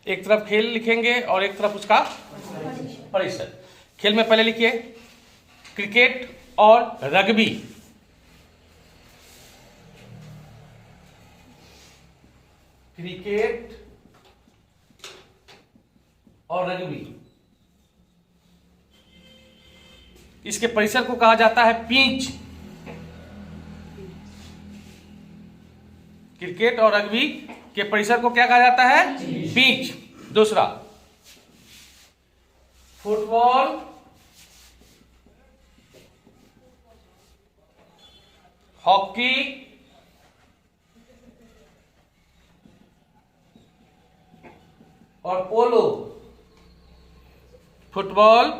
एक तरफ खेल लिखेंगे और एक तरफ उसका परिसर। खेल में पहले लिखिए क्रिकेट और रग्बी। क्रिकेट और रग्बी, इसके परिसर को कहा जाता है पिच। क्रिकेट और रग्बी के परिसर को क्या कहा जाता है? पिच। दूसरा फुटबॉल हॉकी और पोलो। फुटबॉल,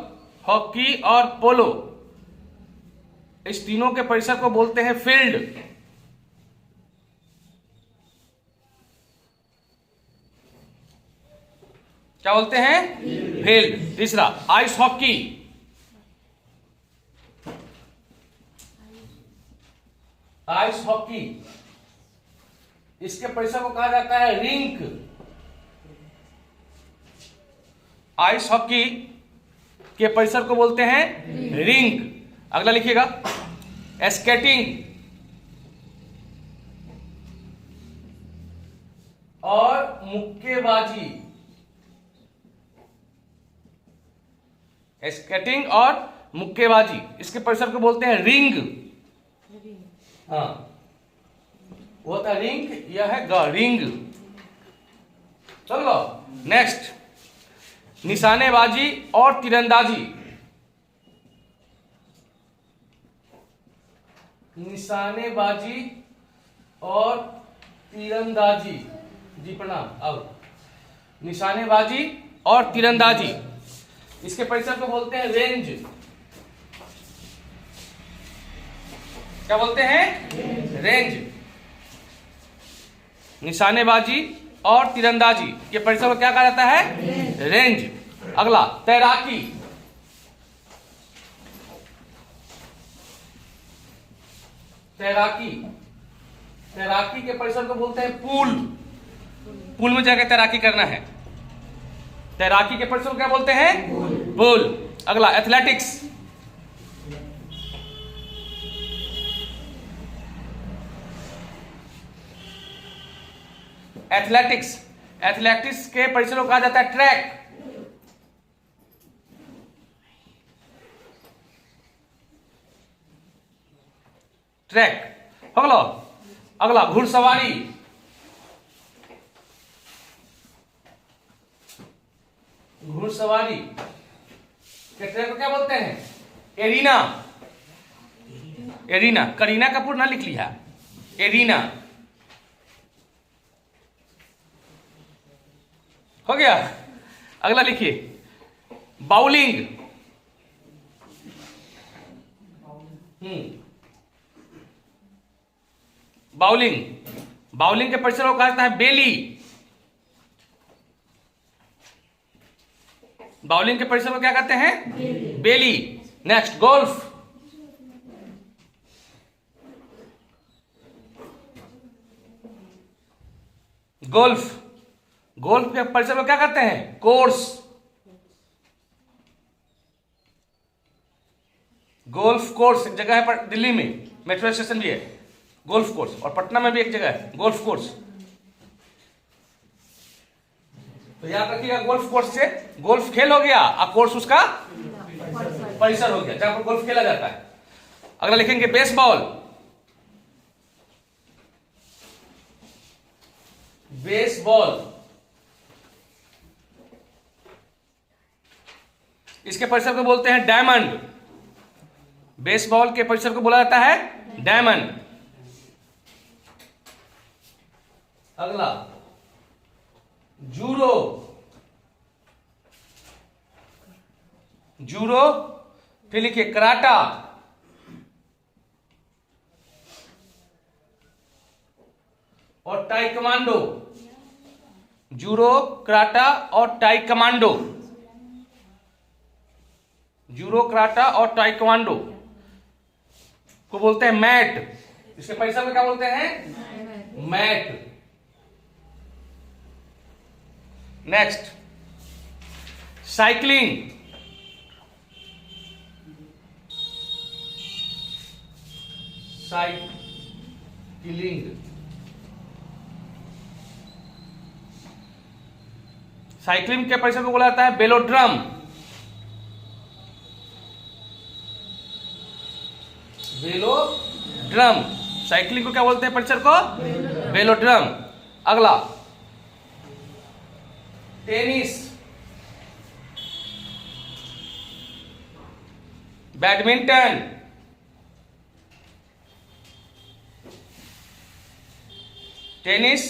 हॉकी और पोलो, इस तीनों के परिसर को बोलते हैं फील्ड। क्या बोलते हैं? फील्ड। तीसरा आइस हॉकी। आइस हॉकी, इसके परिसर को कहा जाता है रिंक। आइस हॉकी के परिसर को बोलते हैं रिंक। अगला लिखिएगा स्केटिंग और मुक्केबाजी। स्केटिंग और मुक्केबाजी, इसके परिसर को बोलते हैं रिंग। हाँ, वो था रिंग, यह है रिंग। चलो नेक्स्ट, निशानेबाजी और तीरंदाजी। निशानेबाजी और तीरंदाजी, जी प्रणाम। अब निशानेबाजी और तीरंदाजी, इसके परिसर को बोलते हैं रेंज। क्या बोलते हैं? रेंज। निशानेबाजी और तीरंदाजी के परिसर को क्या कहा जाता है? रेंज। अगला तैराकी। तैराकी, तैराकी के परिसर को बोलते हैं पूल। पूल में जाकर तैराकी करना है। तैराकी के परिसर को क्या बोलते हैं? पूल। अगला एथलेटिक्स। एथलेटिक्स, एथलेटिक्स के परिसर को कहा जाता है ट्रैक। ट्रैक। अगला घुड़सवारी। घुड़सवारी के ट्रैक को क्या बोलते हैं? एरीना। एरीना, करीना कपूर ना लिख लिया, एरीना। हो गया। अगला लिखिए बाउलिंग। बाउलिंग, बाउलिंग के परिसर को कहा जाता है बेली। बाउलिंग के परिसर को क्या कहते हैं? Belly. Next golf. Golf, golf के परिसर को क्या कहते हैं? कोर्स। गोल्फ कोर्स एक जगह है पर दिल्ली में, मेट्रो स्टेशन भी है गोल्फ कोर्स, और पटना में भी एक जगह है गोल्फ कोर्स। तो याद रखिएगा, गोल्फ कोर्स से गोल्फ खेल हो गया और कोर्स उसका परिसर हो गया जहां पर गोल्फ खेला जाता है। अगला लिखेंगे बेसबॉल। बेसबॉल, इसके परिसर को बोलते हैं डायमंड। बेसबॉल के परिसर को बोला जाता है डायमंड। अगला जूडो। जूडो, फिर लिखिए कराटा। और टाइकमांडो। जूडो, कराटा और टाइकमांडो। जूडो, कराटा और टाइकमांडो को बोलते हैं मैट। इसके परिसर में क्या बोलते हैं? Mat. Next cycling, cycling, cycling के परिसर को बोला जाता है वेलोड्रम, वेलोड्रम। साइकिलिंग को क्या बोलते हैं परिसर को? वेलोड्रम। अगला tennis, badminton, tennis,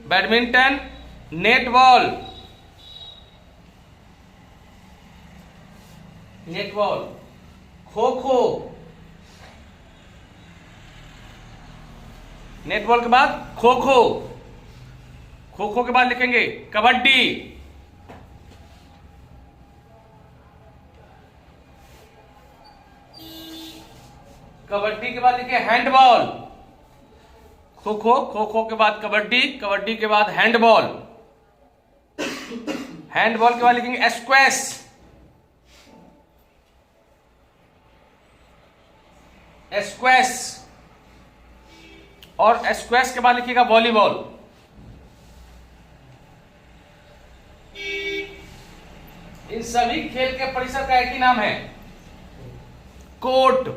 badminton, netball, netball, kho kho, netball के बाद खो खो, खो खो के बाद लिखेंगे कबड्डी, कबड्डी के बाद लिखिए हैंडबॉल, खो खो, खो खो के बाद कबड्डी, कबड्डी के बाद हैंडबॉल, हैंडबॉल के बाद लिखेंगे स्क्वैश, स्क्वैश, और स्क्वैश के बाद लिखिएगा वॉलीबॉल। इन सभी खेल के परिसर का एक ही नाम है, court.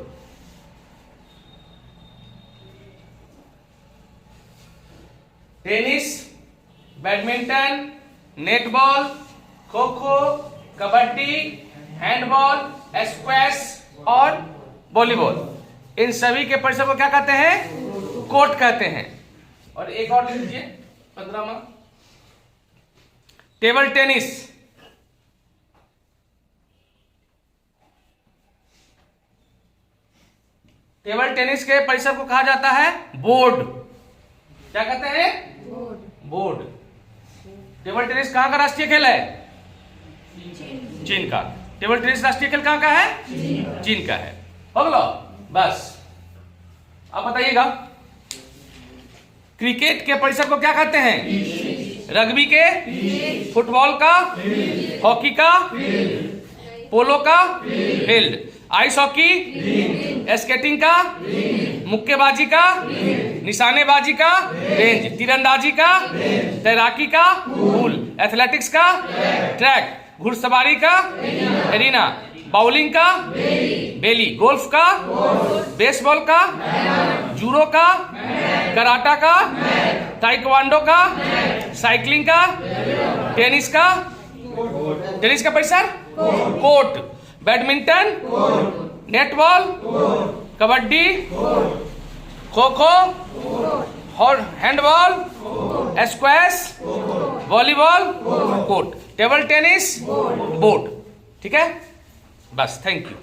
Tennis, badminton, netball, kho kho, kabaddi, handball, squash और वॉलीबॉल, इन सभी के परिसर को क्या कहते हैं? कोर्ट कहते हैं। और एक और लिख लीजिए 15वां, टेबल टेनिस, टेबल टेनिस के परिसर को कहा जाता है बोर्ड। क्या कहते हैं? बोर्ड। टेबल टेनिस कहां का राष्ट्रीय खेल है? चीन का। टेबल टेनिस राष्ट्रीय खेल कहां का है? चीन का है। हो गया बस। अब बताइएगा क्रिकेट के परिसर को क्या कहते हैं? रग्बी के, फुटबॉल का, हॉकी का, पोलो का फील्ड, आइस हॉकी, स्केटिंग का, मुक्केबाजी का, निशानेबाजी का रेंज, तीरंदाजी का, तैराकी का पूल, एथलेटिक्स का ट्रैक, घुड़सवारी का एरिना, बाउलिंग का बेली, गोल्फ का, बेसबॉल का, जूडो का, कराटा का, ताइक्वांडो का, साइकिलिंग का, टेनिस का, टेनिस का परिसर court, badminton, netball, kabaddi, kho kho, handball, squash, volleyball, court, table tennis, board. ठीक है बस, थैंक यू।